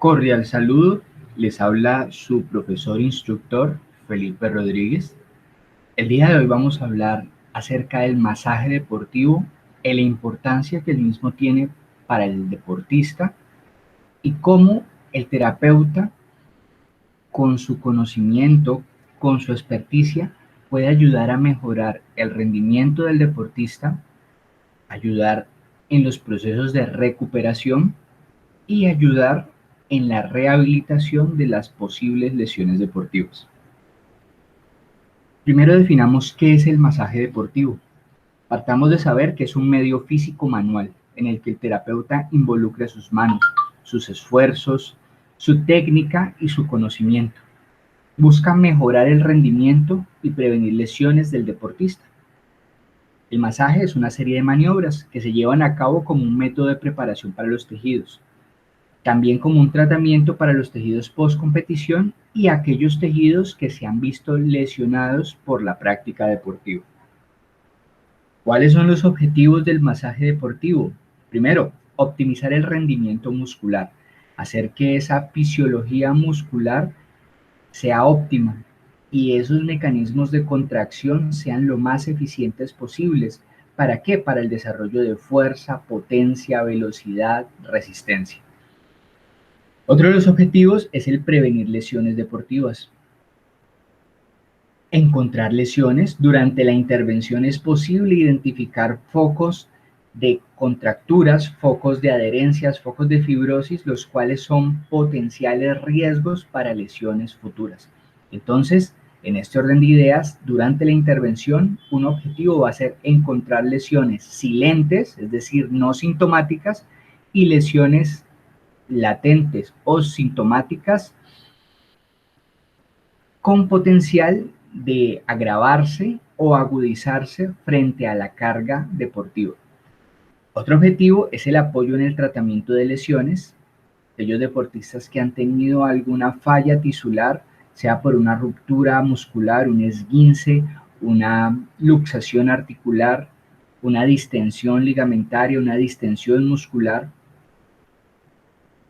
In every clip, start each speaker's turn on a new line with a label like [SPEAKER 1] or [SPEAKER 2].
[SPEAKER 1] Cordial saludo, les habla su profesor instructor Felipe Rodríguez. El día de hoy vamos a hablar acerca del masaje deportivo y la importancia que el mismo tiene para el deportista y cómo el terapeuta, con su conocimiento, con su experticia, puede ayudar a mejorar el rendimiento del deportista, ayudar en los procesos de recuperación y ayudar en la rehabilitación de las posibles lesiones deportivas. Primero definamos qué es el masaje deportivo. Partamos de saber que es un medio físico manual en el que el terapeuta involucra sus manos, sus esfuerzos, su técnica y su conocimiento. Busca mejorar el rendimiento y prevenir lesiones del deportista. El masaje es una serie de maniobras que se llevan a cabo como un método de preparación para los tejidos, también como un tratamiento para los tejidos post-competición y aquellos tejidos que se han visto lesionados por la práctica deportiva. ¿Cuáles son los objetivos del masaje deportivo? Primero, optimizar el rendimiento muscular, hacer que esa fisiología muscular sea óptima y esos mecanismos de contracción sean lo más eficientes posibles. ¿Para qué? Para el desarrollo de fuerza, potencia, velocidad, resistencia. Otro de los objetivos es el prevenir lesiones deportivas. Encontrar lesiones. Durante la intervención es posible identificar focos de contracturas, focos de adherencias, focos de fibrosis, los cuales son potenciales riesgos para lesiones futuras. Entonces, en este orden de ideas, durante la intervención, un objetivo va a ser encontrar lesiones silentes, es decir, no sintomáticas, y lesiones latentes o sintomáticas con potencial de agravarse o agudizarse frente a la carga deportiva. Otro objetivo es el apoyo en el tratamiento de lesiones. Aquellos deportistas que han tenido alguna falla tisular, sea por una ruptura muscular, un esguince, una luxación articular, una distensión ligamentaria, una distensión muscular.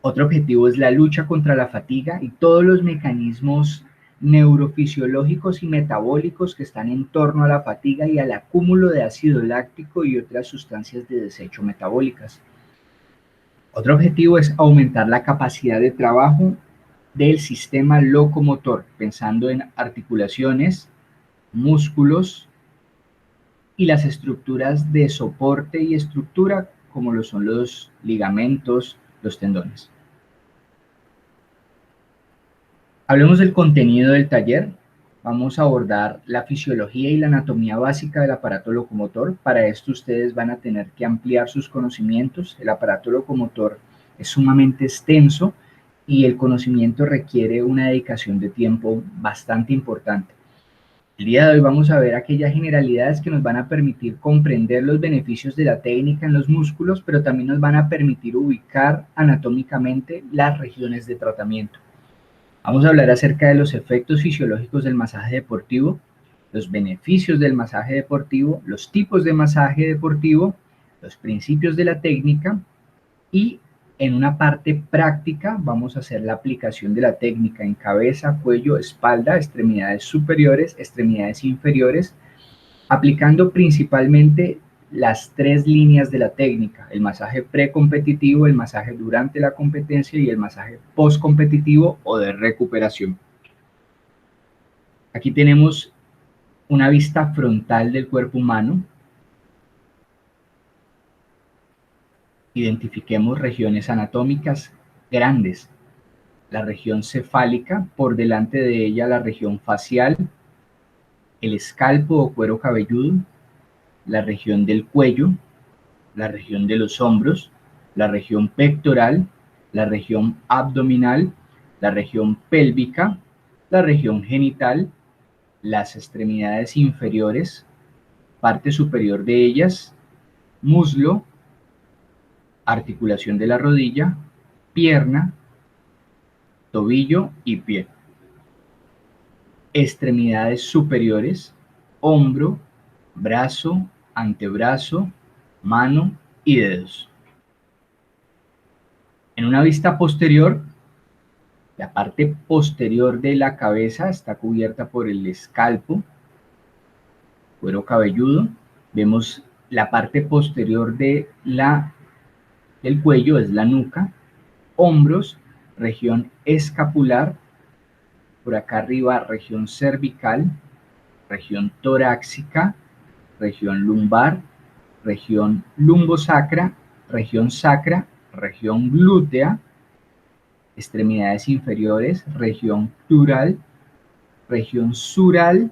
[SPEAKER 1] Otro objetivo es la lucha contra la fatiga y todos los mecanismos neurofisiológicos y metabólicos que están en torno a la fatiga y al acúmulo de ácido láctico y otras sustancias de desecho metabólicas. Otro objetivo es aumentar la capacidad de trabajo del sistema locomotor, pensando en articulaciones, músculos y las estructuras de soporte y estructura, como lo son los ligamentos, los tendones. Hablemos del contenido del taller. Vamos a abordar la fisiología y la anatomía básica del aparato locomotor. Para esto ustedes van a tener que ampliar sus conocimientos. El aparato locomotor es sumamente extenso y el conocimiento requiere una dedicación de tiempo bastante importante. El día de hoy vamos a ver aquellas generalidades que nos van a permitir comprender los beneficios de la técnica en los músculos, pero también nos van a permitir ubicar anatómicamente las regiones de tratamiento. Vamos a hablar acerca de los efectos fisiológicos del masaje deportivo, los beneficios del masaje deportivo, los tipos de masaje deportivo, los principios de la técnica y en una parte práctica vamos a hacer la aplicación de la técnica en cabeza, cuello, espalda, extremidades superiores, extremidades inferiores, aplicando principalmente las tres líneas de la técnica: el masaje precompetitivo, el masaje durante la competencia y el masaje postcompetitivo o de recuperación. Aquí tenemos una vista frontal del cuerpo humano. Identifiquemos regiones anatómicas grandes. La región cefálica, por delante de ella la región facial, el escalpo o cuero cabelludo, la región del cuello, la región de los hombros, la región pectoral, la región abdominal, la región pélvica, la región genital, las extremidades inferiores, parte superior de ellas, muslo, articulación de la rodilla, pierna, tobillo y pie. Extremidades superiores, hombro, brazo, antebrazo, mano y dedos. En una vista posterior La parte posterior de la cabeza está cubierta por el escalpo, cuero cabelludo. Vemos la parte posterior del cuello, es la nuca, hombros, región escapular, por acá arriba región cervical, región torácica, región lumbar, región lumbosacra, región sacra, región glútea, extremidades inferiores, región crural, región sural,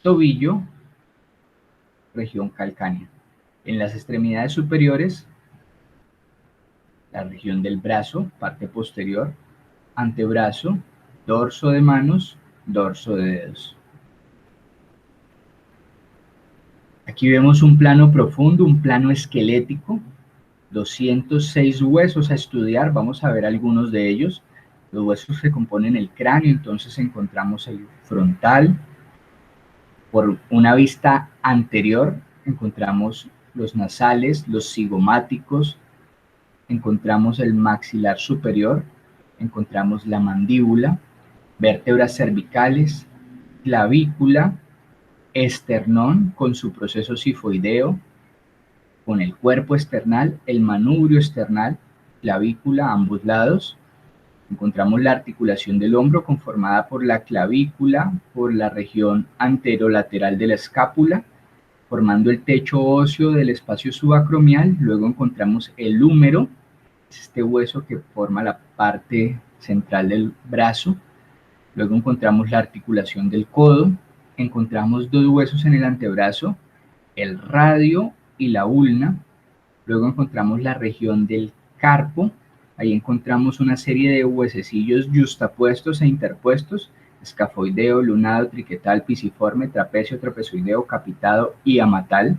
[SPEAKER 1] tobillo, región calcánea. En las extremidades superiores, la región del brazo, parte posterior, antebrazo, dorso de manos, dorso de dedos. Aquí vemos un plano profundo, un plano esquelético, 206 huesos a estudiar, vamos a ver algunos de ellos. Los huesos que componen el cráneo, entonces encontramos el frontal. Por una vista anterior encontramos los nasales, los cigomáticos, encontramos el maxilar superior, encontramos la mandíbula, vértebras cervicales, clavícula, esternón con su proceso sifoideo, con el cuerpo esternal, el manubrio esternal, clavícula a ambos lados. Encontramos la articulación del hombro conformada por la clavícula, por la región anterolateral de la escápula, formando el techo óseo del espacio subacromial. Luego encontramos el húmero, este hueso que forma la parte central del brazo. Luego encontramos la articulación del codo. Encontramos dos huesos en el antebrazo, el radio y la ulna. Luego encontramos la región del carpo. Ahí encontramos una serie de huesecillos yuxtapuestos e interpuestos, escafoideo, lunado, triquetal, pisiforme, trapecio, trapezoideo, capitado y amatal.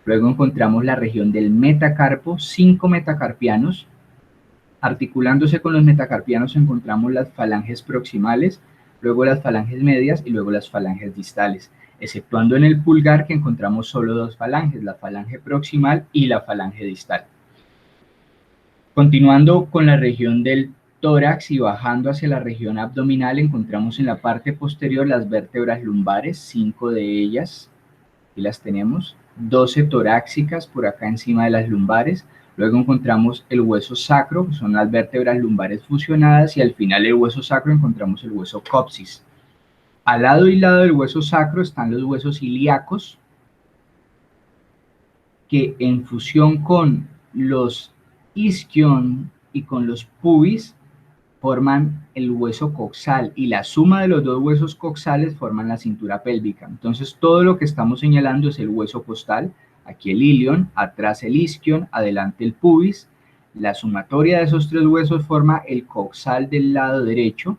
[SPEAKER 1] Luego encontramos la región del metacarpo, 5 metacarpianos. Articulándose con los metacarpianos encontramos las falanges proximales, luego las falanges medias y luego las falanges distales, exceptuando en el pulgar que encontramos solo dos falanges, la falange proximal y la falange distal. Continuando con la región del tórax y bajando hacia la región abdominal, encontramos en la parte posterior las vértebras lumbares, 5 de ellas, y las tenemos, 12 torácicas por acá encima de las lumbares. Luego encontramos el hueso sacro, que son las vértebras lumbares fusionadas, y al final del hueso sacro encontramos el hueso coxis. Al lado y lado del hueso sacro están los huesos ilíacos, que en fusión con los isquion y con los pubis forman el hueso coxal, y la suma de los dos huesos coxales forman la cintura pélvica. Entonces todo lo que estamos señalando es el hueso costal, aquí el ilion, atrás el isquion, adelante el pubis. La sumatoria de esos tres huesos forma el coxal del lado derecho,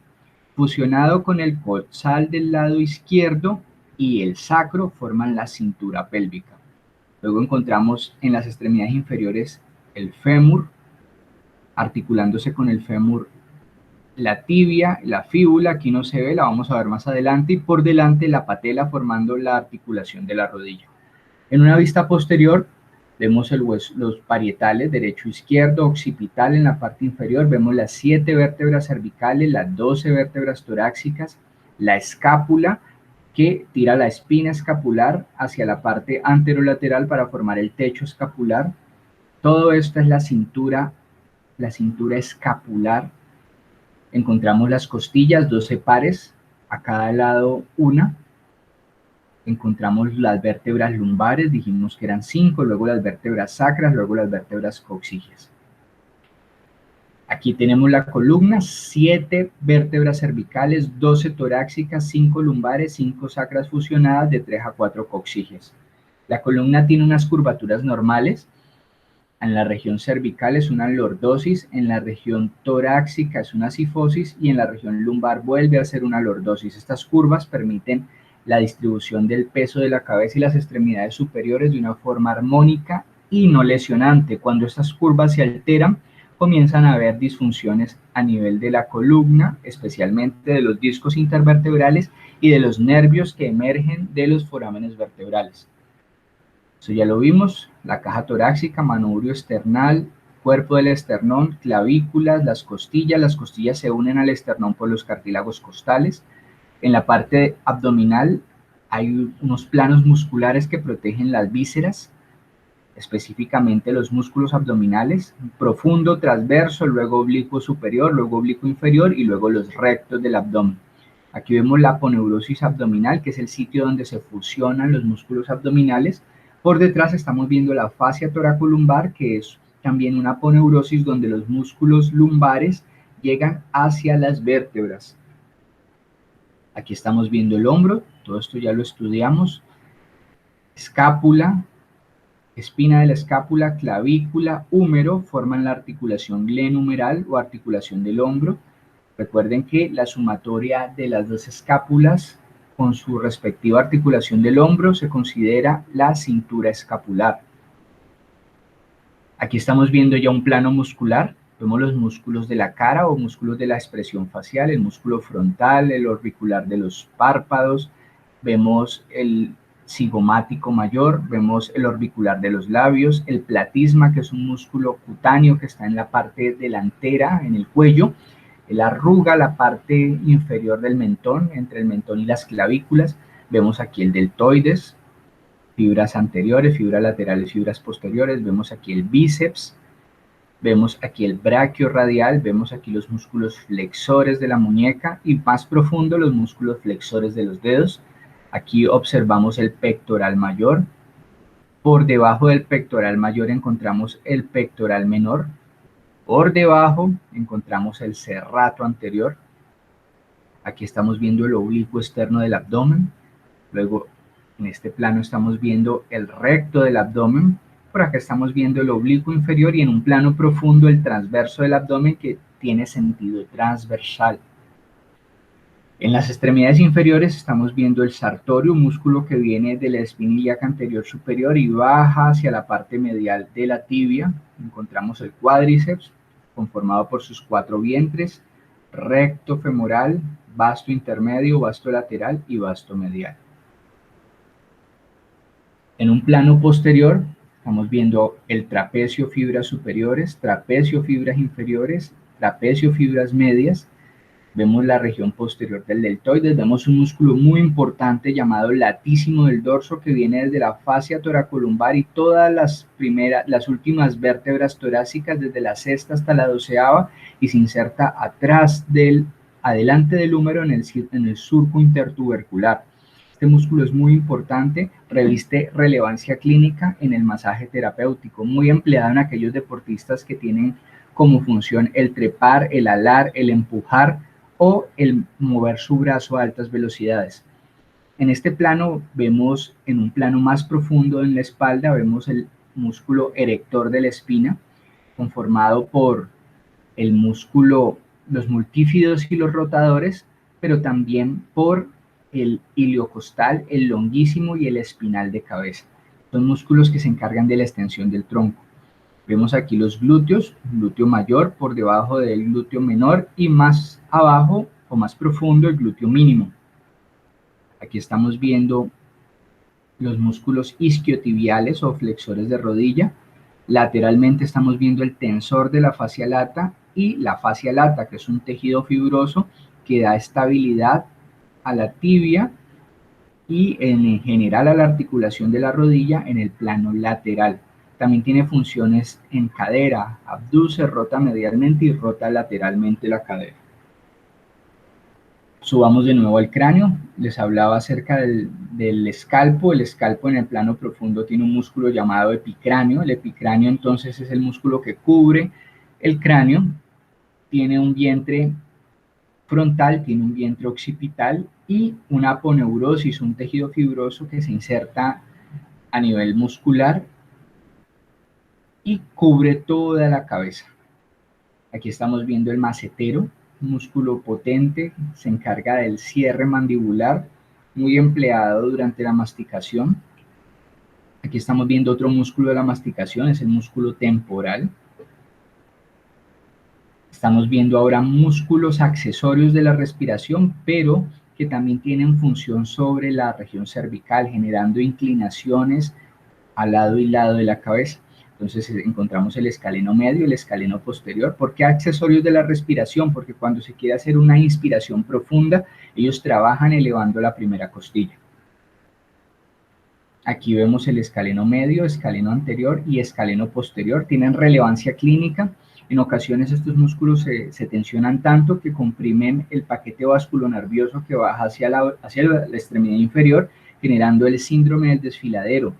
[SPEAKER 1] fusionado con el coxal del lado izquierdo, y el sacro forman la cintura pélvica. Luego encontramos en las extremidades inferiores el fémur, articulándose con el fémur la tibia, la fíbula, aquí no se ve, la vamos a ver más adelante, y por delante la patela formando la articulación de la rodilla. En una vista posterior vemos los parietales, derecho e izquierdo, occipital en la parte inferior, vemos las 7 vértebras cervicales, las 12 vértebras torácicas, la escápula que tira la espina escapular hacia la parte anterolateral para formar el techo escapular. Todo esto es la cintura escapular. Encontramos las costillas, 12 pares, a cada lado una. Encontramos las vértebras lumbares, dijimos que eran 5, luego las vértebras sacras, luego las vértebras coxígeas. Aquí tenemos la columna, 7 vértebras cervicales, 12 torácicas, 5 lumbares, 5 sacras fusionadas, de 3 a 4 coxígeas. La columna tiene unas curvaturas normales. En la región cervical es una lordosis, en la región torácica es una sifosis y en la región lumbar vuelve a ser una lordosis. Estas curvas permiten la distribución del peso de la cabeza y las extremidades superiores de una forma armónica y no lesionante. Cuando estas curvas se alteran, comienzan a haber disfunciones a nivel de la columna, especialmente de los discos intervertebrales y de los nervios que emergen de los forámenes vertebrales. Eso ya lo vimos, la caja torácica, manubrio esternal, cuerpo del esternón, clavículas, las costillas se unen al esternón por los cartílagos costales. En la parte abdominal hay unos planos musculares que protegen las vísceras, específicamente los músculos abdominales, profundo, transverso, luego oblicuo superior, luego oblicuo inferior y luego los rectos del abdomen. Aquí vemos la aponeurosis abdominal, que es el sitio donde se fusionan los músculos abdominales. Por detrás estamos viendo la fascia toracolumbar, que es también una aponeurosis donde los músculos lumbares llegan hacia las vértebras. Aquí estamos viendo el hombro, todo esto ya lo estudiamos. Escápula, espina de la escápula, clavícula, húmero forman la articulación glenumeral o articulación del hombro. Recuerden que la sumatoria de las dos escápulas con su respectiva articulación del hombro se considera la cintura escapular. Aquí estamos viendo ya un plano muscular. Vemos los músculos de la cara o músculos de la expresión facial, el músculo frontal, el orbicular de los párpados. Vemos el cigomático mayor, vemos el orbicular de los labios, el platisma, que es un músculo cutáneo que está en la parte delantera, en el cuello, la arruga, la parte inferior del mentón, entre el mentón y las clavículas. Vemos aquí el deltoides, fibras anteriores, fibras laterales, fibras posteriores. Vemos aquí el bíceps, vemos aquí el braquio radial, vemos aquí los músculos flexores de la muñeca y más profundo los músculos flexores de los dedos. Aquí observamos el pectoral mayor. Por debajo del pectoral mayor encontramos el pectoral menor. Por debajo encontramos el serrato anterior. Aquí estamos viendo el oblicuo externo del abdomen. Luego, en este plano estamos viendo el recto del abdomen. Por acá estamos viendo el oblicuo inferior y en un plano profundo el transverso del abdomen, que tiene sentido transversal. En las extremidades inferiores estamos viendo el sartorio, un músculo que viene de la espina ilíaca anterior superior y baja hacia la parte medial de la tibia. Encontramos el cuádriceps, conformado por sus 4 vientres, recto femoral, vasto intermedio, vasto lateral y vasto medial. En un plano posterior estamos viendo el trapecio, fibras superiores, trapecio, fibras inferiores, trapecio, fibras medias. Vemos la región posterior del deltoides, vemos un músculo muy importante llamado latísimo del dorso que viene desde la fascia toracolumbar y todas las últimas vértebras torácicas, desde la sexta hasta la 12ª, y se inserta adelante del húmero en el surco intertubercular. Este músculo es muy importante, reviste relevancia clínica en el masaje terapéutico, muy empleado en aquellos deportistas que tienen como función el trepar, el alar, el empujar o el mover su brazo a altas velocidades. En este plano vemos, en un plano más profundo en la espalda, vemos el músculo erector de la espina, conformado por el músculo, los multífidos y los rotadores, pero también por el iliocostal, el longuísimo y el espinal de cabeza. Son músculos que se encargan de la extensión del tronco. Vemos aquí los glúteos, glúteo mayor por debajo del glúteo menor y más abajo o más profundo el glúteo mínimo. Aquí estamos viendo los músculos isquiotibiales o flexores de rodilla. Lateralmente estamos viendo el tensor de la fascia lata y la fascia lata, que es un tejido fibroso que da estabilidad a la tibia y en general a la articulación de la rodilla en el plano lateral. También tiene funciones en cadera, abduce, rota medialmente y rota lateralmente la cadera. Subamos de nuevo al cráneo. Les hablaba acerca del escalpo. El escalpo en el plano profundo tiene un músculo llamado epicráneo. El epicráneo entonces es el músculo que cubre el cráneo. Tiene un vientre frontal, tiene un vientre occipital y una aponeurosis, un tejido fibroso que se inserta a nivel muscular y cubre toda la cabeza. Aquí estamos viendo el macetero, un músculo potente, se encarga del cierre mandibular, muy empleado durante la masticación. Aquí estamos viendo otro músculo de la masticación, es el músculo temporal. Estamos viendo ahora músculos accesorios de la respiración, pero que también tienen función sobre la región cervical, generando inclinaciones al lado y lado de la cabeza. Entonces encontramos el escaleno medio y el escaleno posterior. ¿Por qué accesorios de la respiración? Porque cuando se quiere hacer una inspiración profunda, ellos trabajan elevando la primera costilla. Aquí vemos el escaleno medio, escaleno anterior y escaleno posterior. Tienen relevancia clínica. En ocasiones estos músculos se tensionan tanto que comprimen el paquete vasculonervioso que baja hacia la extremidad inferior, generando el síndrome del desfiladero,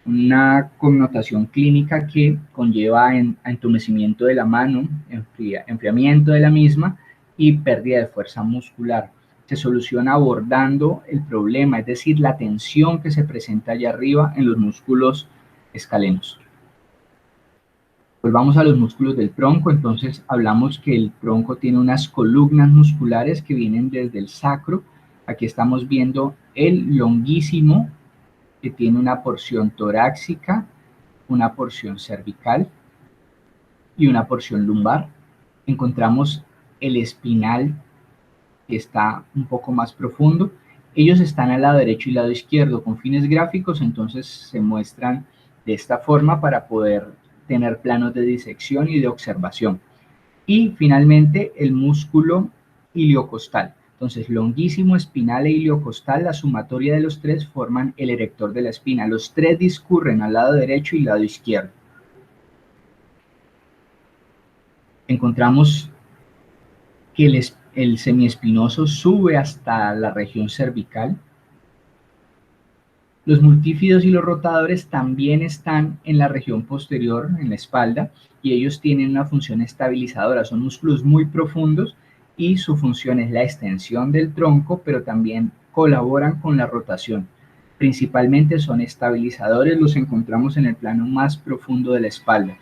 [SPEAKER 1] una connotación clínica que conlleva a entumecimiento de la mano, enfriamiento de la misma y pérdida de fuerza muscular. Se soluciona abordando el problema, es decir, la tensión que se presenta allá arriba en los músculos escalenos. Volvamos a los músculos del tronco. Entonces hablamos que el tronco tiene unas columnas musculares que vienen desde el sacro. Aquí estamos viendo el longuísimo, que tiene una porción torácica, una porción cervical y una porción lumbar. Encontramos el espinal, que está un poco más profundo. Ellos están al lado derecho y lado izquierdo. Con fines gráficos, entonces se muestran de esta forma para poder tener planos de disección y de observación. Y finalmente el músculo iliocostal. Entonces, longuísimo, espinal e iliocostal, la sumatoria de los tres forman el erector de la espina. Los tres discurren al lado derecho y lado izquierdo. Encontramos que el semiespinoso sube hasta la región cervical. Los multífidos y los rotadores también están en la región posterior, en la espalda, y ellos tienen una función estabilizadora. Son músculos muy profundos y su función es la extensión del tronco, pero también colaboran con la rotación. Principalmente son estabilizadores, los encontramos en el plano más profundo de la espalda.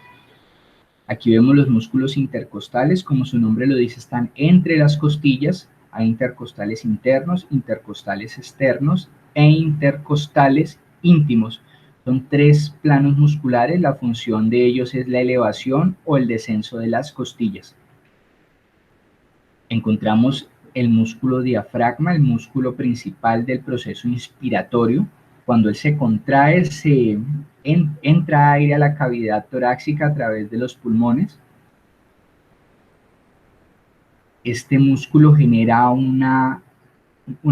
[SPEAKER 1] Aquí vemos los músculos intercostales, como su nombre lo dice, están entre las costillas. Hay intercostales internos, intercostales externos e intercostales íntimos. Son tres planos musculares, la función de ellos es la elevación o el descenso de las costillas. Encontramos el músculo diafragma, el músculo principal del proceso inspiratorio. Cuando él se contrae, entra aire a la cavidad torácica a través de los pulmones. Este músculo genera un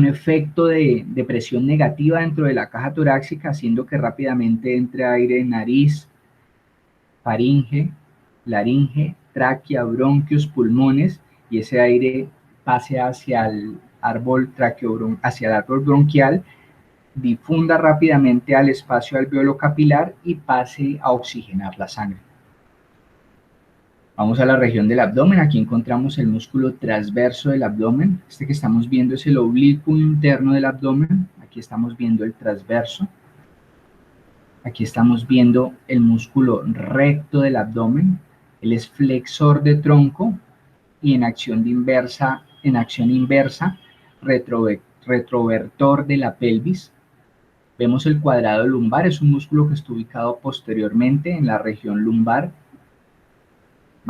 [SPEAKER 1] efecto de presión negativa dentro de la caja torácica, haciendo que rápidamente entre aire en nariz, faringe, laringe, tráquea, bronquios, pulmones, y ese aire pase hacia el árbol bronquial, difunda rápidamente al espacio alveolo capilar y pase a oxigenar la sangre. Vamos a la región del abdomen. Aquí encontramos el músculo transverso del abdomen. Este que estamos viendo es el oblicuo interno del abdomen. Aquí estamos viendo el transverso. Aquí estamos viendo el músculo recto del abdomen. Él es flexor de tronco y en acción inversa, retrovertor de la pelvis. Vemos el cuadrado lumbar, es un músculo que está ubicado posteriormente en la región lumbar.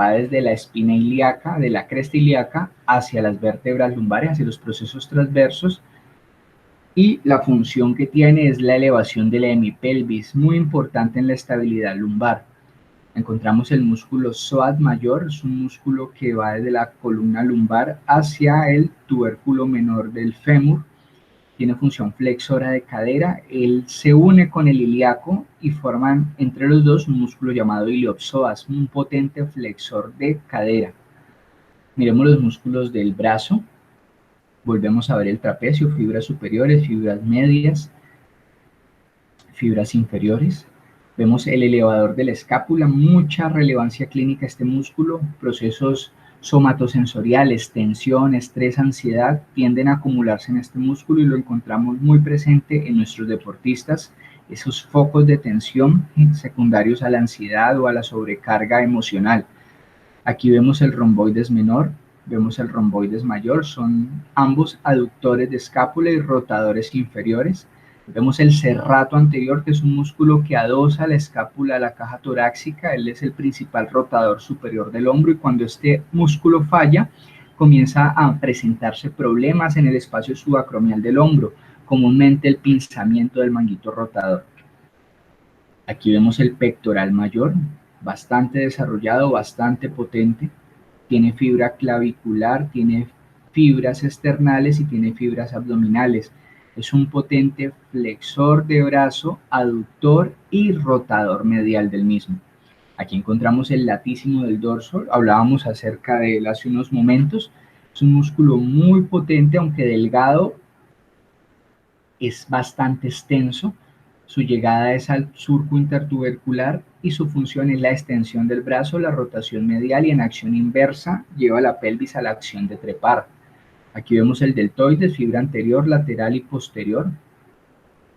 [SPEAKER 1] Va desde la espina ilíaca, de la cresta ilíaca, hacia las vértebras lumbares, hacia los procesos transversos. Y la función que tiene es la elevación de la hemipelvis, muy importante en la estabilidad lumbar. Encontramos el músculo psoas mayor, es un músculo que va desde la columna lumbar hacia el tubérculo menor del fémur. Tiene función flexora de cadera. Él se une con el ilíaco y forman entre los dos un músculo llamado iliopsoas, un potente flexor de cadera. Miremos los músculos del brazo. Volvemos a ver el trapecio, fibras superiores, fibras medias, fibras inferiores. Vemos el elevador de la escápula, mucha relevancia clínica este músculo. Procesos somatosensoriales, tensión, estrés, ansiedad tienden a acumularse en este músculo y lo encontramos muy presente en nuestros deportistas. Esos focos de tensión secundarios a la ansiedad o a la sobrecarga emocional. Aquí vemos el romboides menor, vemos el romboides mayor, son ambos aductores de escápula y rotadores inferiores. Vemos el serrato anterior, que es un músculo que adosa la escápula a la caja torácica. Él es el principal rotador superior del hombro y cuando este músculo falla, comienza a presentarse problemas en el espacio subacromial del hombro, comúnmente el pinzamiento del manguito rotador. Aquí vemos el pectoral mayor, bastante desarrollado, bastante potente. Tiene fibra clavicular, tiene fibras externales y tiene fibras abdominales. Es un potente flexor de brazo, aductor y rotador medial del mismo. Aquí encontramos el latísimo del dorso, hablábamos acerca de él hace unos momentos. Es un músculo muy potente, aunque delgado, es bastante extenso. Su llegada es al surco intertubercular y su función es la extensión del brazo, la rotación medial, y en acción inversa lleva la pelvis a la acción de trepar. Aquí vemos el deltoides, fibra anterior, lateral y posterior.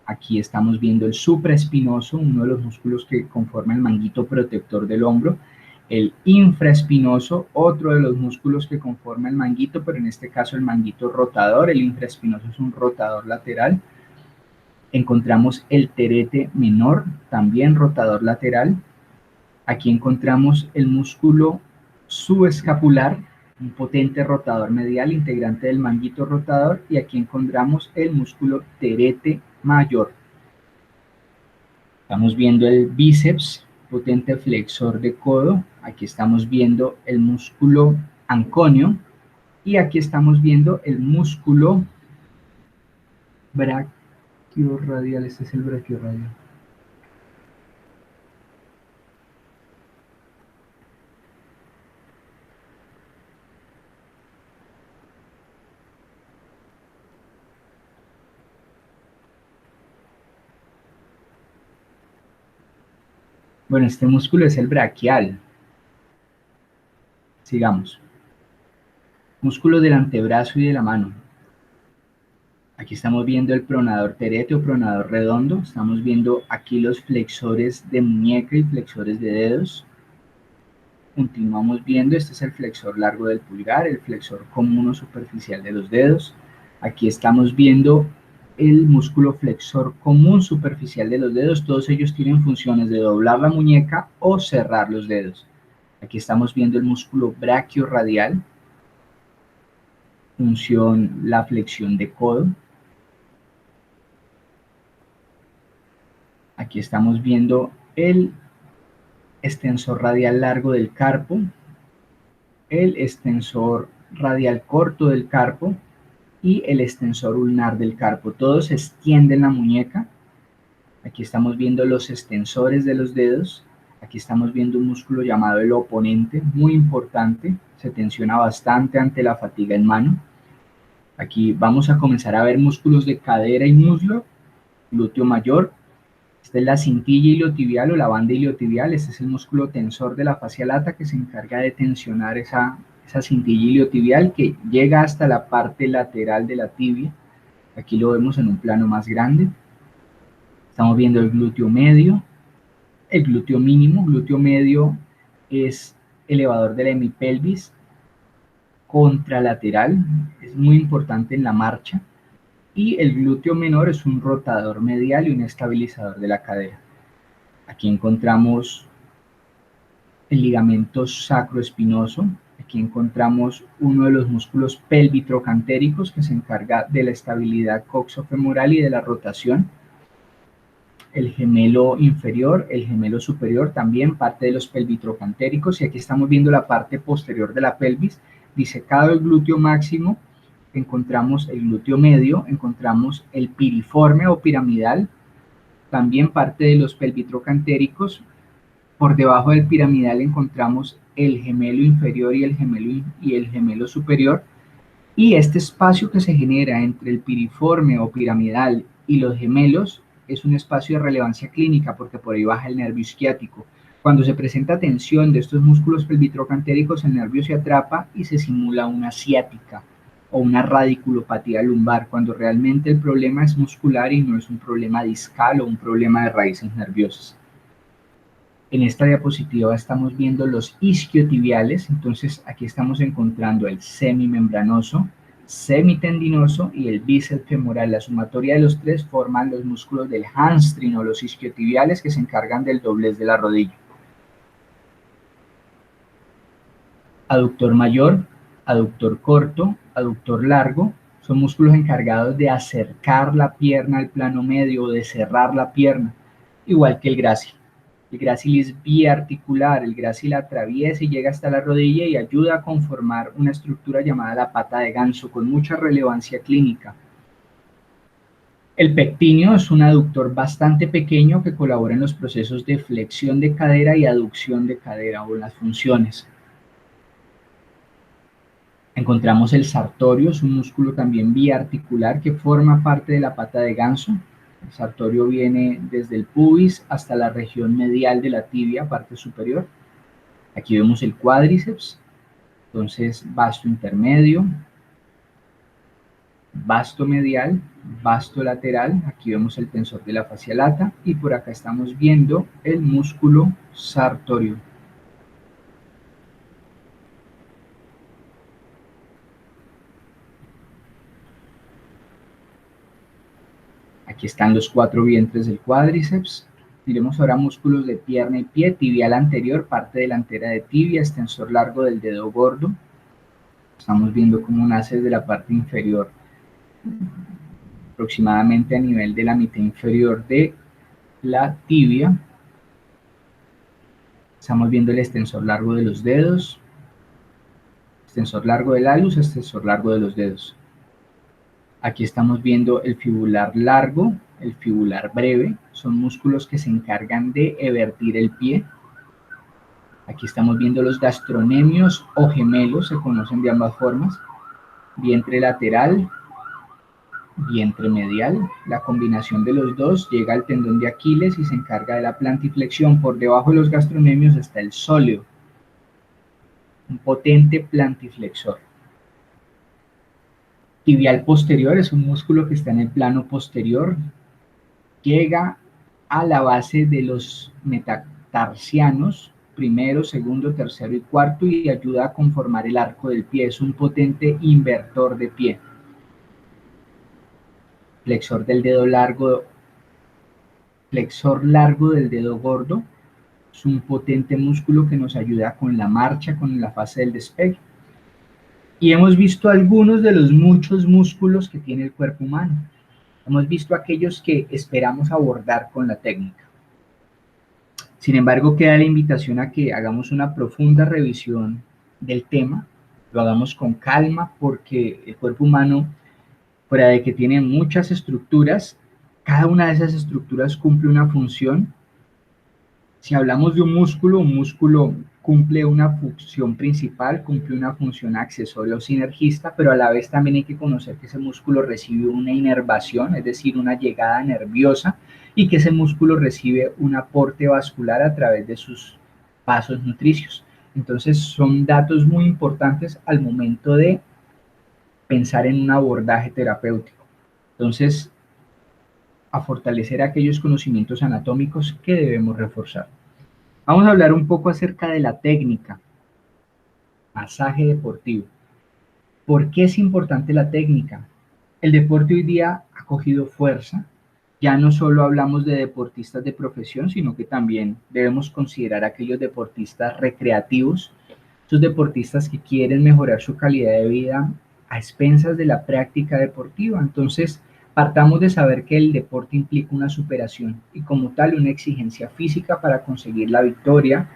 [SPEAKER 1] Aquí estamos viendo el supraespinoso, uno de los músculos que conforma el manguito protector del hombro. El infraespinoso, otro de los músculos que conforma el manguito, pero en este caso el manguito rotador. El infraespinoso es un rotador lateral. Encontramos el terete menor, también rotador lateral. Aquí encontramos el músculo subescapular, un potente rotador medial, integrante del manguito rotador. Y aquí encontramos el músculo terete mayor. Estamos viendo el bíceps, potente flexor de codo. Aquí estamos viendo el músculo anconio. Y aquí estamos viendo el músculo brachiorradial. Este es el brachiorradial. Bueno, este músculo es el braquial. Sigamos. Músculo del antebrazo y de la mano. Aquí estamos viendo el pronador terete o pronador redondo. Estamos viendo aquí los flexores de muñeca y flexores de dedos. Continuamos viendo, este es el flexor largo del pulgar, el flexor común o superficial de los dedos. Aquí estamos viendo el músculo flexor común superficial de los dedos. Todos ellos tienen funciones de doblar la muñeca o cerrar los dedos. Aquí estamos viendo el músculo brachiorradial, función la flexión de codo. Aquí estamos viendo el extensor radial largo del carpo, el extensor radial corto del carpo y el extensor ulnar del carpo. Todos extienden la muñeca. Aquí estamos viendo los extensores de los dedos. Aquí estamos viendo un músculo llamado el oponente, muy importante. Se tensiona bastante ante la fatiga en mano. Aquí vamos a comenzar a ver músculos de cadera y muslo, glúteo mayor. Esta es la cintilla iliotibial o la banda iliotibial. Este es el músculo tensor de la fascia lata que se encarga de tensionar esa cintilla iliotibial que llega hasta la parte lateral de la tibia. Aquí lo vemos en un plano más grande. Estamos viendo el glúteo medio, el glúteo mínimo. Glúteo medio es elevador de la hemipelvis contralateral, es muy importante en la marcha. Y el glúteo menor es un rotador medial y un estabilizador de la cadera. Aquí encontramos el ligamento sacroespinoso. Aquí encontramos uno de los músculos pelvitrocantéricos que se encarga de la estabilidad coxofemoral y de la rotación. El gemelo inferior, el gemelo superior, también parte de los pelvitrocantéricos. Y aquí estamos viendo la parte posterior de la pelvis, disecado el glúteo máximo. Encontramos el glúteo medio, encontramos el piriforme o piramidal, también parte de los pelvitrocantéricos. Por debajo del piramidal encontramos el gemelo inferior y el gemelo superior. Y este espacio que se genera entre el piriforme o piramidal y los gemelos es un espacio de relevancia clínica porque por ahí baja el nervio isquiático. Cuando se presenta tensión de estos músculos pelvitrocantéricos, el nervio se atrapa y se simula una ciática o una radiculopatía lumbar, cuando realmente el problema es muscular y no es un problema discal o un problema de raíces nerviosas. En esta diapositiva estamos viendo los isquiotibiales. Entonces aquí estamos encontrando el semimembranoso, semitendinoso y el bíceps femoral. La sumatoria de los tres forman los músculos del hamstring o los isquiotibiales que se encargan del doblez de la rodilla. Aductor mayor, aductor corto, aductor largo, son músculos encargados de acercar la pierna al plano medio o de cerrar la pierna, igual que el grácil. El grácil es biarticular, el grácil atraviesa y llega hasta la rodilla y ayuda a conformar una estructura llamada la pata de ganso, con mucha relevancia clínica. El pectíneo es un aductor bastante pequeño que colabora en los procesos de flexión de cadera y aducción de cadera o en las funciones. Encontramos el sartorio, es un músculo también biarticular que forma parte de la pata de ganso. El sartorio viene desde el pubis hasta la región medial de la tibia, parte superior. Aquí vemos el cuádriceps, entonces vasto intermedio, vasto medial, vasto lateral. Aquí vemos el tensor de la fascia lata y por acá estamos viendo el músculo sartorio. Aquí están los 4 vientres del cuádriceps. Miremos ahora músculos de pierna y pie, tibial anterior, parte delantera de tibia, extensor largo del dedo gordo. Estamos viendo cómo nace desde la parte inferior, aproximadamente a nivel de la mitad inferior de la tibia. Estamos viendo el extensor largo de los dedos, extensor largo del alus, extensor largo de los dedos. Aquí estamos viendo el fibular largo, el fibular breve, son músculos que se encargan de evertir el pie. Aquí estamos viendo los gastronemios o gemelos, se conocen de ambas formas, vientre lateral, vientre medial. La combinación de los dos llega al tendón de Aquiles y se encarga de la plantiflexión. Por debajo de los gastronemios está el sóleo, un potente plantiflexor. Tibial posterior es un músculo que está en el plano posterior, llega a la base de los metatarsianos, primero, segundo, tercero y cuarto, y ayuda a conformar el arco del pie. Es un potente invertor de pie. Flexor del dedo largo, flexor largo del dedo gordo, es un potente músculo que nos ayuda con la marcha, con la fase del despegue. Y hemos visto algunos de los muchos músculos que tiene el cuerpo humano. Hemos visto aquellos que esperamos abordar con la técnica. Sin embargo, queda la invitación a que hagamos una profunda revisión del tema, lo hagamos con calma, porque el cuerpo humano, fuera de que tiene muchas estructuras, cada una de esas estructuras cumple una función. Si hablamos de un músculo cumple una función principal, cumple una función accesoria o sinergista, pero a la vez también hay que conocer que ese músculo recibe una inervación, es decir, una llegada nerviosa, y que ese músculo recibe un aporte vascular a través de sus vasos nutricios. Entonces son datos muy importantes al momento de pensar en un abordaje terapéutico. Entonces, a fortalecer aquellos conocimientos anatómicos que debemos reforzar. Vamos a hablar un poco acerca de la técnica, masaje deportivo. ¿Por qué es importante la técnica? El deporte hoy día ha cogido fuerza. Ya no solo hablamos de deportistas de profesión, sino que también debemos considerar a aquellos deportistas recreativos, esos deportistas que quieren mejorar su calidad de vida a expensas de la práctica deportiva. Entonces, partamos de saber que el deporte implica una superación y como tal una exigencia física para conseguir la victoria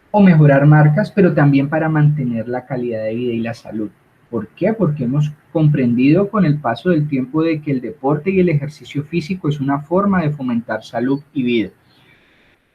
[SPEAKER 1] o mejorar marcas, pero también para mantener la calidad de vida y la salud. ¿Por qué? Porque hemos comprendido con el paso del tiempo de que el deporte y el ejercicio físico es una forma de fomentar salud y vida.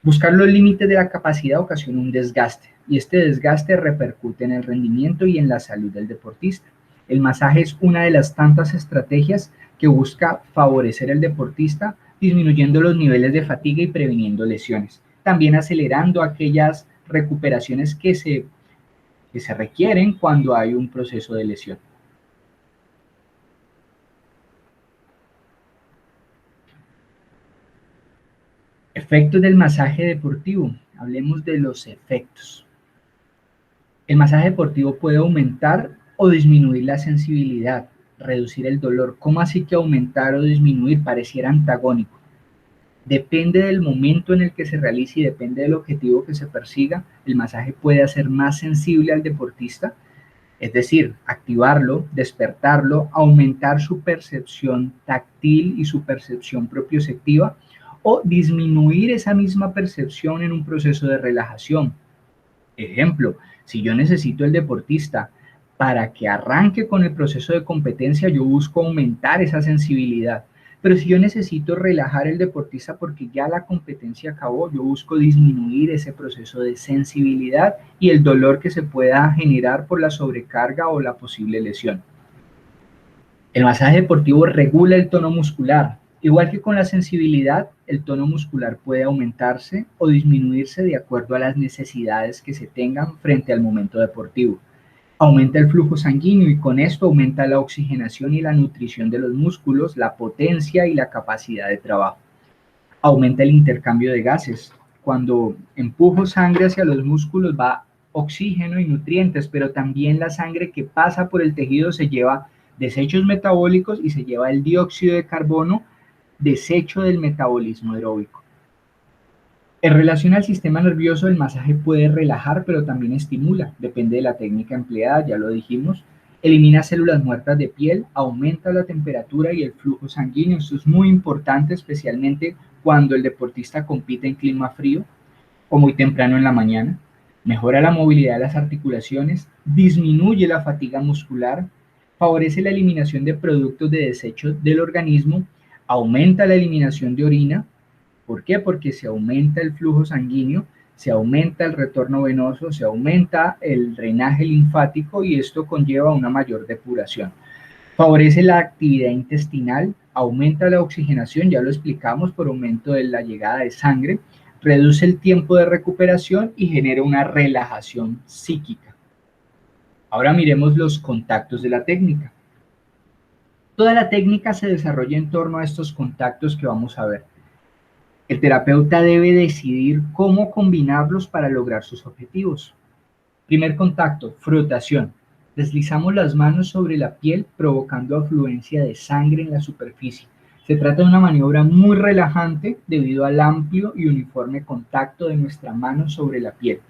[SPEAKER 1] Buscar los límites de la capacidad ocasiona un desgaste y este desgaste repercute en el rendimiento y en la salud del deportista. El masaje es una de las tantas estrategias que busca favorecer al deportista, disminuyendo los niveles de fatiga y previniendo lesiones. También acelerando aquellas recuperaciones que se requieren cuando hay un proceso de lesión. Efectos del masaje deportivo. Hablemos de los efectos. El masaje deportivo puede aumentar o disminuir la sensibilidad, reducir el dolor. ¿Cómo así que aumentar o disminuir? Pareciera antagónico. Depende del momento en el que se realice y depende del objetivo que se persiga. El masaje puede hacer más sensible al deportista, es decir, activarlo, despertarlo, aumentar su percepción táctil y su percepción propioceptiva, o disminuir esa misma percepción en un proceso de relajación. Ejemplo, si yo necesito el deportista para que arranque con el proceso de competencia, yo busco aumentar esa sensibilidad. Pero si yo necesito relajar el deportista porque ya la competencia acabó, yo busco disminuir ese proceso de sensibilidad y el dolor que se pueda generar por la sobrecarga o la posible lesión. El masaje deportivo regula el tono muscular. Igual que con la sensibilidad, el tono muscular puede aumentarse o disminuirse de acuerdo a las necesidades que se tengan frente al momento deportivo. Aumenta el flujo sanguíneo y con esto aumenta la oxigenación y la nutrición de los músculos, la potencia y la capacidad de trabajo. Aumenta el intercambio de gases. Cuando empujo sangre hacia los músculos va oxígeno y nutrientes, pero también la sangre que pasa por el tejido se lleva desechos metabólicos y se lleva el dióxido de carbono, desecho del metabolismo aeróbico. En relación al sistema nervioso, el masaje puede relajar, pero también estimula, depende de la técnica empleada, ya lo dijimos. Elimina células muertas de piel, aumenta la temperatura y el flujo sanguíneo. Esto es muy importante, especialmente cuando el deportista compite en clima frío o muy temprano en la mañana. Mejora la movilidad de las articulaciones, disminuye la fatiga muscular, favorece la eliminación de productos de desecho del organismo, aumenta la eliminación de orina. ¿Por qué? Porque se aumenta el flujo sanguíneo, se aumenta el retorno venoso, se aumenta el drenaje linfático y esto conlleva una mayor depuración. Favorece la actividad intestinal, aumenta la oxigenación, ya lo explicamos, por aumento de la llegada de sangre, reduce el tiempo de recuperación y genera una relajación psíquica. Ahora miremos los contactos de la técnica. Toda la técnica se desarrolla en torno a estos contactos que vamos a ver. El terapeuta debe decidir cómo combinarlos para lograr sus objetivos. Primer contacto, frotación. Deslizamos las manos sobre la piel provocando afluencia de sangre en la superficie. Se trata de una maniobra muy relajante debido al amplio y uniforme contacto de nuestra mano sobre la piel.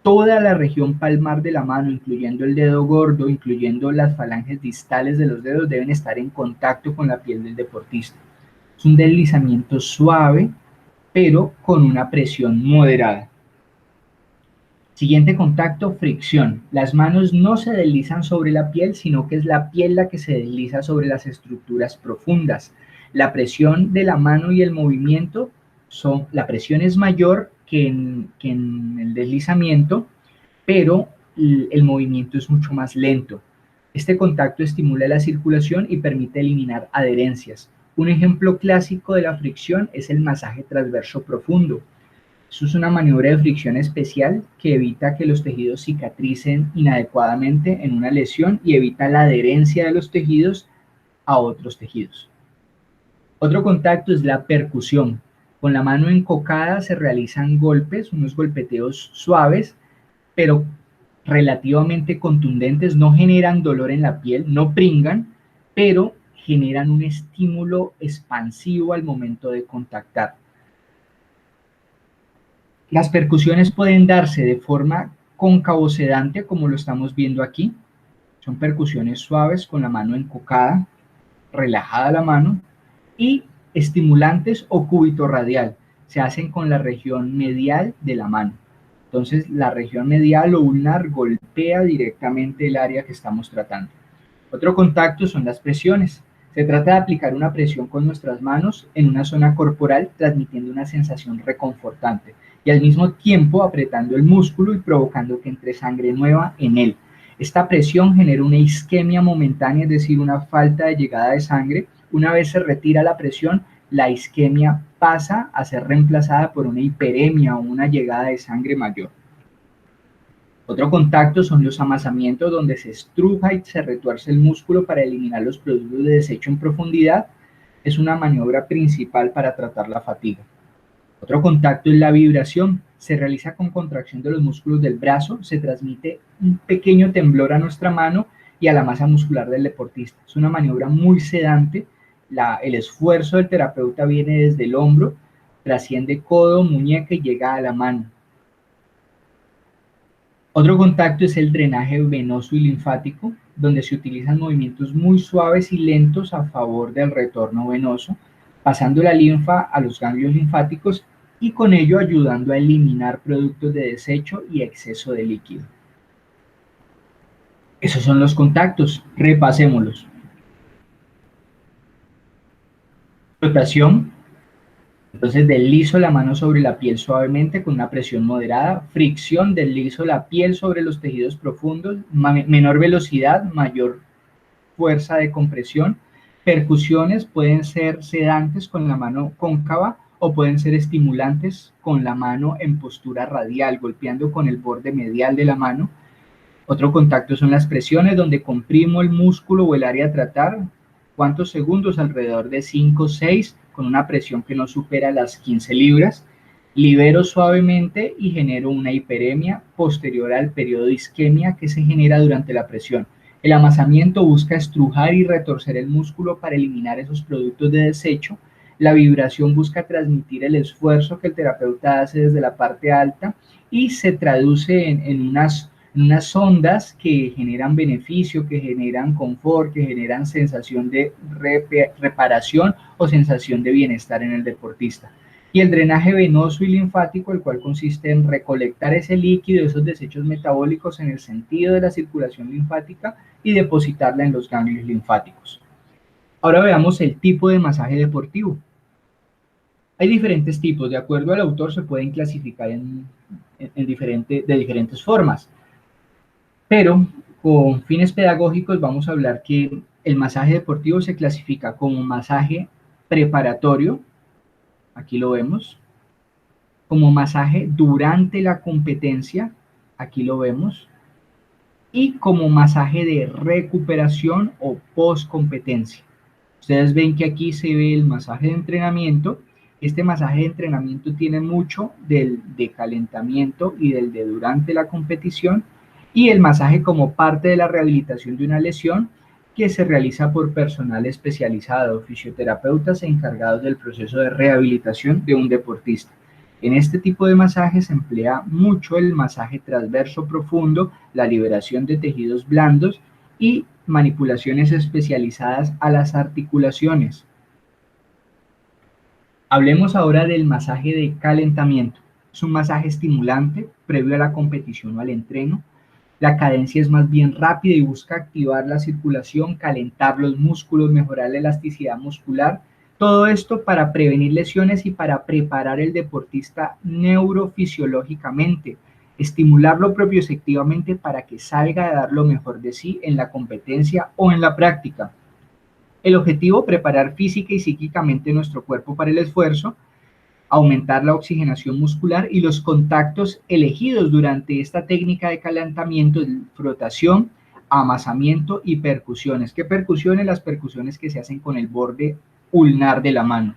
[SPEAKER 1] Toda la región palmar de la mano, incluyendo el dedo gordo, incluyendo las falanges distales de los dedos, deben estar en contacto con la piel del deportista. Es un deslizamiento suave, pero con una presión moderada. Siguiente contacto, fricción. Las manos no se deslizan sobre la piel, sino que es la piel la que se desliza sobre las estructuras profundas. La presión de la mano y el movimiento la presión es mayor que en el deslizamiento, pero el movimiento es mucho más lento. Este contacto estimula la circulación y permite eliminar adherencias. Un ejemplo clásico de la fricción es el masaje transverso profundo. Eso es una maniobra de fricción especial que evita que los tejidos cicatricen inadecuadamente en una lesión y evita la adherencia de los tejidos a otros tejidos. Otro contacto es la percusión. Con la mano encocada se realizan golpes, unos golpeteos suaves, pero relativamente contundentes, no generan dolor en la piel, no pringan, pero generan un estímulo expansivo al momento de contactar. Las percusiones pueden darse de forma cóncavo-sedante, como lo estamos viendo aquí. Son percusiones suaves con la mano encocada, relajada la mano, y estimulantes o cúbito radial. Se hacen con la región medial de la mano. Entonces, la región medial o ulnar golpea directamente el área que estamos tratando. Otro contacto son las presiones. Se trata de aplicar una presión con nuestras manos en una zona corporal, transmitiendo una sensación reconfortante y al mismo tiempo apretando el músculo y provocando que entre sangre nueva en él. Esta presión genera una isquemia momentánea, es decir, una falta de llegada de sangre. Una vez se retira la presión, la isquemia pasa a ser reemplazada por una hiperemia o una llegada de sangre mayor. Otro contacto son los amasamientos, donde se estruja y se retuerce el músculo para eliminar los productos de desecho en profundidad. Es una maniobra principal para tratar la fatiga. Otro contacto es la vibración. Se realiza con contracción de los músculos del brazo, se transmite un pequeño temblor a nuestra mano y a la masa muscular del deportista. Es una maniobra muy sedante. El esfuerzo del terapeuta viene desde el hombro, trasciende codo, muñeca y llega a la mano. Otro contacto es el drenaje venoso y linfático, donde se utilizan movimientos muy suaves y lentos a favor del retorno venoso. pasando la linfa a los ganglios linfáticos y con ello ayudando a eliminar productos de desecho y exceso de líquido. Esos son los contactos, repasémoslos. Frotación, entonces deslizo la mano sobre la piel suavemente con una presión moderada. Fricción, deslizo la piel sobre los tejidos profundos, menor velocidad, mayor fuerza de compresión. Percusiones pueden ser sedantes con la mano cóncava o pueden ser estimulantes con la mano en postura radial, golpeando con el borde medial de la mano. Otro contacto son las presiones, donde comprimo el músculo o el área a tratar. ¿Cuántos segundos? Alrededor de 5 o 6, con una presión que no supera las 15 libras. Libero suavemente y genero una hiperemia posterior al periodo de isquemia que se genera durante la presión. El amasamiento busca estrujar y retorcer el músculo para eliminar esos productos de desecho. La vibración busca transmitir el esfuerzo que el terapeuta hace desde la parte alta y se traduce en unas ondas que generan beneficio, que generan confort, que generan sensación de reparación o sensación de bienestar en el deportista. Y el drenaje venoso y linfático, el cual consiste en recolectar ese líquido, esos desechos metabólicos en el sentido de la circulación linfática y depositarla en los ganglios linfáticos. Ahora veamos el tipo de masaje deportivo. Hay diferentes tipos, de acuerdo al autor se pueden clasificar de diferentes formas. Pero con fines pedagógicos vamos a hablar que el masaje deportivo se clasifica como masaje preparatorio, aquí lo vemos, como masaje durante la competencia, aquí lo vemos, y como masaje de recuperación o post competencia. Ustedes ven que aquí se ve el masaje de entrenamiento. Este masaje de entrenamiento tiene mucho del de calentamiento y del de durante la competición, y el masaje como parte de la rehabilitación de una lesión que se realiza por personal especializado, fisioterapeutas encargados del proceso de rehabilitación de un deportista. En este tipo de masaje se emplea mucho el masaje transverso profundo, la liberación de tejidos blandos y manipulaciones especializadas a las articulaciones. Hablemos ahora del masaje de calentamiento. Es un masaje estimulante previo a la competición o al entreno. La cadencia es más bien rápida y busca activar la circulación, calentar los músculos, mejorar la elasticidad muscular. Todo esto para prevenir lesiones y para preparar al deportista neurofisiológicamente, estimularlo propioceptivamente para que salga a dar lo mejor de sí en la competencia o en la práctica. El objetivo, preparar física y psíquicamente nuestro cuerpo para el esfuerzo, aumentar la oxigenación muscular y los contactos elegidos durante esta técnica de calentamiento, frotación, amasamiento y percusiones. ¿Qué percusiones? Las percusiones que se hacen con el borde ulnar de la mano.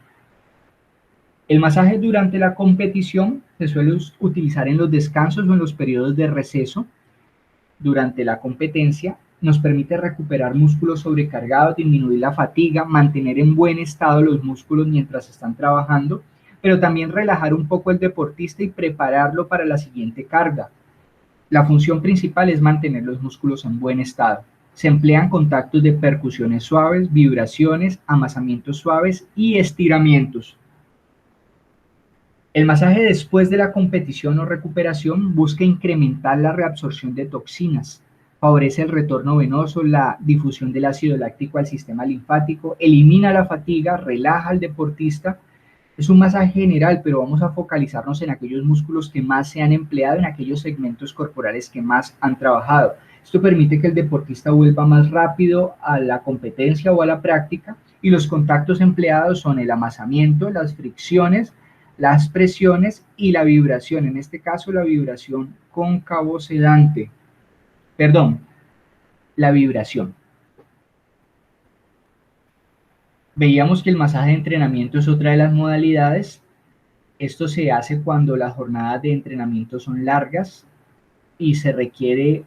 [SPEAKER 1] El masaje durante la competición se suele utilizar en los descansos o en los periodos de receso. Durante la competencia nos permite recuperar músculos sobrecargados, disminuir la fatiga, mantener en buen estado los músculos mientras están trabajando, pero también relajar un poco al deportista y prepararlo para la siguiente carga. La función principal es mantener los músculos en buen estado. Se emplean contactos de percusiones suaves, vibraciones, amasamientos suaves y estiramientos. El masaje después de la competición o recuperación busca incrementar la reabsorción de toxinas, favorece el retorno venoso, la difusión del ácido láctico al sistema linfático, elimina la fatiga, relaja al deportista. Es un masaje general, pero vamos a focalizarnos en aquellos músculos que más se han empleado, en aquellos segmentos corporales que más han trabajado. Esto permite que el deportista vuelva más rápido a la competencia o a la práctica, y los contactos empleados son el amasamiento, las fricciones, las presiones y la vibración, en este caso la vibración cóncavo sedante. Perdón, la vibración. Veíamos que el masaje de entrenamiento es otra de las modalidades. Esto se hace cuando las jornadas de entrenamiento son largas y se requiere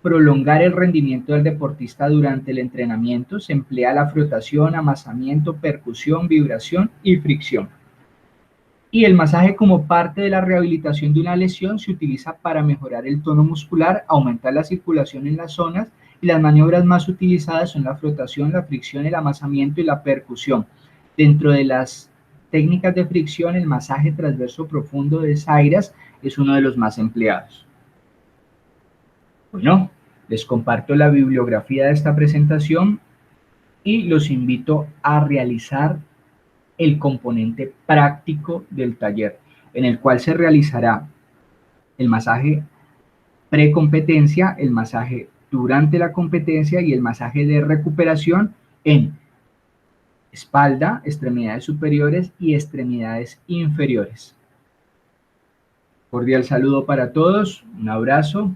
[SPEAKER 1] prolongar el rendimiento del deportista durante el entrenamiento. Se emplea la frotación, amasamiento, percusión, vibración y fricción. Y el masaje como parte de la rehabilitación de una lesión se utiliza para mejorar el tono muscular, aumentar la circulación en las zonas, y las maniobras más utilizadas son la frotación, la fricción, el amasamiento y la percusión. Dentro de las técnicas de fricción, el masaje transverso profundo de Zairas es uno de los más empleados. Bueno, les comparto la bibliografía de esta presentación y los invito a realizar el componente práctico del taller, en el cual se realizará el masaje precompetencia, el masaje durante la competencia y el masaje de recuperación en espalda, extremidades superiores y extremidades inferiores. Cordial saludo para todos, un abrazo,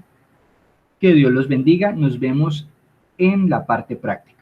[SPEAKER 1] que Dios los bendiga, nos vemos en la parte práctica.